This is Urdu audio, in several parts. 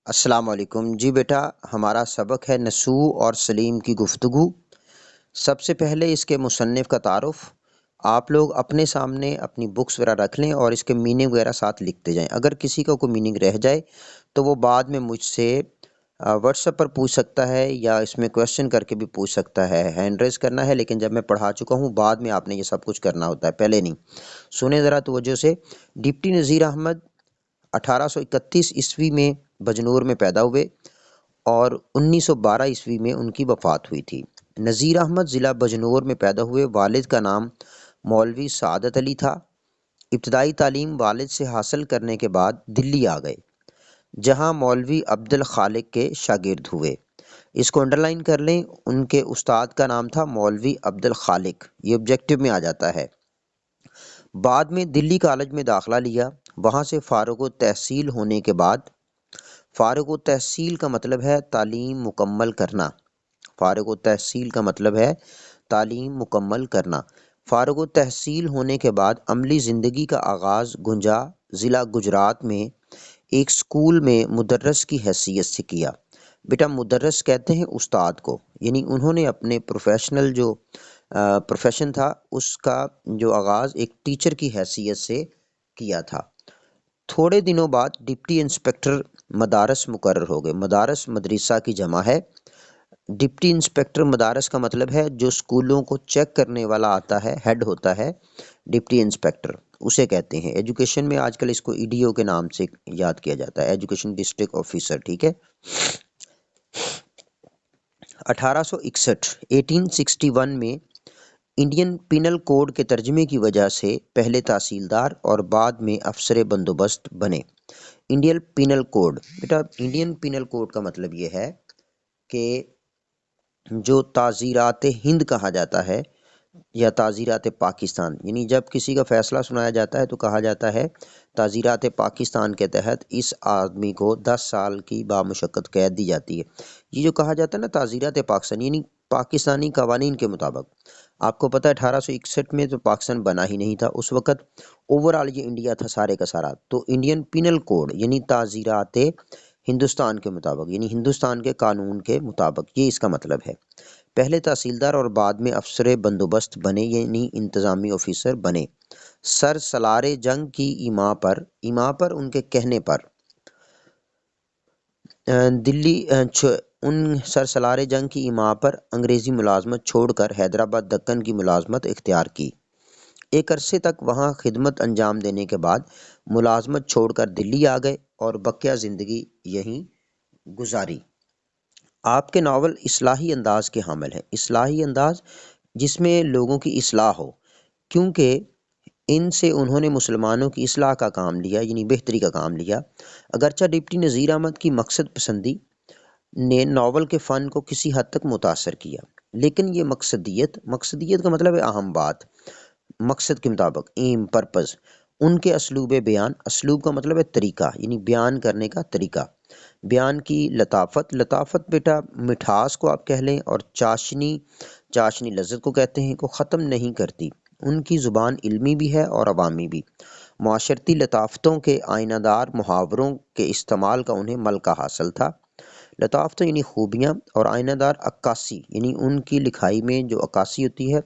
السلام علیکم جی بیٹا، ہمارا سبق ہے نسوء اور سلیم کی گفتگو۔ سب سے پہلے اس کے مصنف کا تعارف۔ آپ لوگ اپنے سامنے اپنی بکس وغیرہ رکھ لیں اور اس کے میننگ وغیرہ ساتھ لکھتے جائیں۔ اگر کسی کا کوئی میننگ رہ جائے تو وہ بعد میں مجھ سے واٹس ایپ پر پوچھ سکتا ہے یا اس میں کویشچن کر کے بھی پوچھ سکتا ہے۔ ہینڈ ریز کرنا ہے، لیکن جب میں پڑھا چکا ہوں بعد میں آپ نے یہ سب کچھ کرنا ہوتا ہے، پہلے نہیں۔ سنیں ذرا توجہ سے۔ ڈپٹی نذیر احمد 1831 عیسوی میں بجنور میں پیدا ہوئے اور 1912 عیسوی میں ان کی وفات ہوئی تھی۔ نذیر احمد ضلع بجنور میں پیدا ہوئے۔ والد کا نام مولوی سعادت علی تھا۔ ابتدائی تعلیم والد سے حاصل کرنے کے بعد دلی آ گئے، جہاں مولوی عبد الخالق کے شاگرد ہوئے۔ اس کو انڈرلائن کر لیں، ان کے استاد کا نام تھا مولوی عبد الخالق، یہ آبجیکٹو میں آ جاتا ہے۔ بعد میں دلی کالج میں داخلہ لیا، وہاں سے فارغ التحصیل ہونے کے بعد، فارغ التحصیل کا مطلب ہے تعلیم مکمل کرنا، فارغ التحصیل کا مطلب ہے تعلیم مکمل کرنا۔ فارغ التحصیل ہونے کے بعد عملی زندگی کا آغاز گنجا ضلع گجرات میں ایک اسکول میں مدرس کی حیثیت سے کیا۔ بیٹا مدرس کہتے ہیں استاد کو، یعنی انہوں نے اپنے پروفیشن تھا اس کا جو آغاز ایک ٹیچر کی حیثیت سے کیا تھا۔ تھوڑے دنوں بعد ڈپٹی انسپکٹر مدارس مقرر ہو گئے۔ مدارس مدرسہ کی جمع ہے۔ ڈپٹی انسپکٹر مدارس کا مطلب ہے جو اسکولوں کو چیک کرنے والا آتا ہے، ہیڈ ہوتا ہے ڈپٹی انسپکٹر، اسے کہتے ہیں۔ ایجوکیشن میں آج کل اس کو EDO کے نام سے یاد کیا جاتا ہے، ایجوکیشن ڈسٹرکٹ آفیسر، ٹھیک ہے۔ 1861 میں انڈین پینل کوڈ کے ترجمے کی وجہ سے پہلے تحصیلدار اور بعد میں افسر بندوبست بنے۔ انڈین پینل کوڈ، بیٹا انڈین پینل کوڈ کا مطلب یہ ہے کہ جو تعزیرات ہند کہا جاتا ہے یا تعزیرات پاکستان، یعنی جب کسی کا فیصلہ سنایا جاتا ہے تو کہا جاتا ہے تعزیرات پاکستان کے تحت اس آدمی کو 10 سال کی بامشقت قید دی جاتی ہے۔ یہ جو کہا جاتا ہے نا تعزیرات پاکستان، یعنی پاکستانی قوانین کے مطابق۔ آپ کو پتہ ہے 1861 میں تو پاکستان بنا ہی نہیں تھا اس وقت، اوورآل یہ انڈیا تھا سارے کا سارا۔ تو انڈین پینل کوڈ یعنی تعزیرات ہندوستان کے مطابق، یعنی ہندوستان کے قانون کے مطابق، یہ اس کا مطلب ہے۔ پہلے تحصیلدار اور بعد میں افسر بندوبست بنے، یعنی انتظامی آفیسر بنے۔ سر سالار جنگ کی ایما پر ان کے کہنے پر سر سالار جنگ کی ایما پر انگریزی ملازمت چھوڑ کر حیدرآباد دکن کی ملازمت اختیار کی۔ ایک عرصے تک وہاں خدمت انجام دینے کے بعد ملازمت چھوڑ کر دلی آ گئے اور بقیہ زندگی یہیں گزاری۔ آپ کے ناول اصلاحی انداز کے حامل ہیں۔ اصلاحی انداز جس میں لوگوں کی اصلاح ہو، کیونکہ ان سے انہوں نے مسلمانوں کی اصلاح کا کام لیا، یعنی بہتری کا کام لیا۔ اگرچہ ڈپٹی نذیر احمد کی مقصد پسندی نے ناول کے فن کو کسی حد تک متاثر کیا، لیکن یہ مقصدیت کا مطلب ہے اہم بات، مقصد کے مطابق، ایم پرپز، ان کے اسلوب بیان، اسلوب کا مطلب ہے طریقہ، یعنی بیان کرنے کا طریقہ، بیان کی لطافت بیٹا مٹھاس کو آپ کہہ لیں، اور چاشنی لذت کو کہتے ہیں، کو ختم نہیں کرتی۔ ان کی زبان علمی بھی ہے اور عوامی بھی۔ معاشرتی لطافتوں کے آئینہ دار محاوروں کے استعمال کا انہیں ملکہ حاصل تھا۔ لطافتوں یعنی خوبیاں، اور آئینہ دار عکاسی، یعنی ان کی لکھائی میں جو عکاسی ہوتی ہے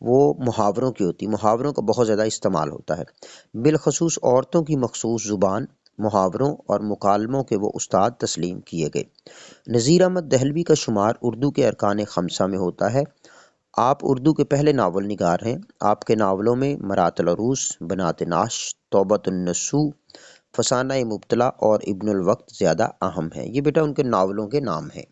وہ محاوروں کی ہوتی ہے، محاوروں کا بہت زیادہ استعمال ہوتا ہے۔ بالخصوص عورتوں کی مخصوص زبان، محاوروں اور مکالموں کے وہ استاد تسلیم کیے گئے۔ نذیر احمد دہلوی کا شمار اردو کے ارکان خمسہ میں ہوتا ہے۔ آپ اردو کے پہلے ناول نگار ہیں۔ آپ کے ناولوں میں مرات العروس، بنات نعش، توبۃ النسوء، فسانہ مبتلا اور ابن الوقت زیادہ اہم ہیں۔ یہ بیٹا ان کے ناولوں کے نام ہیں۔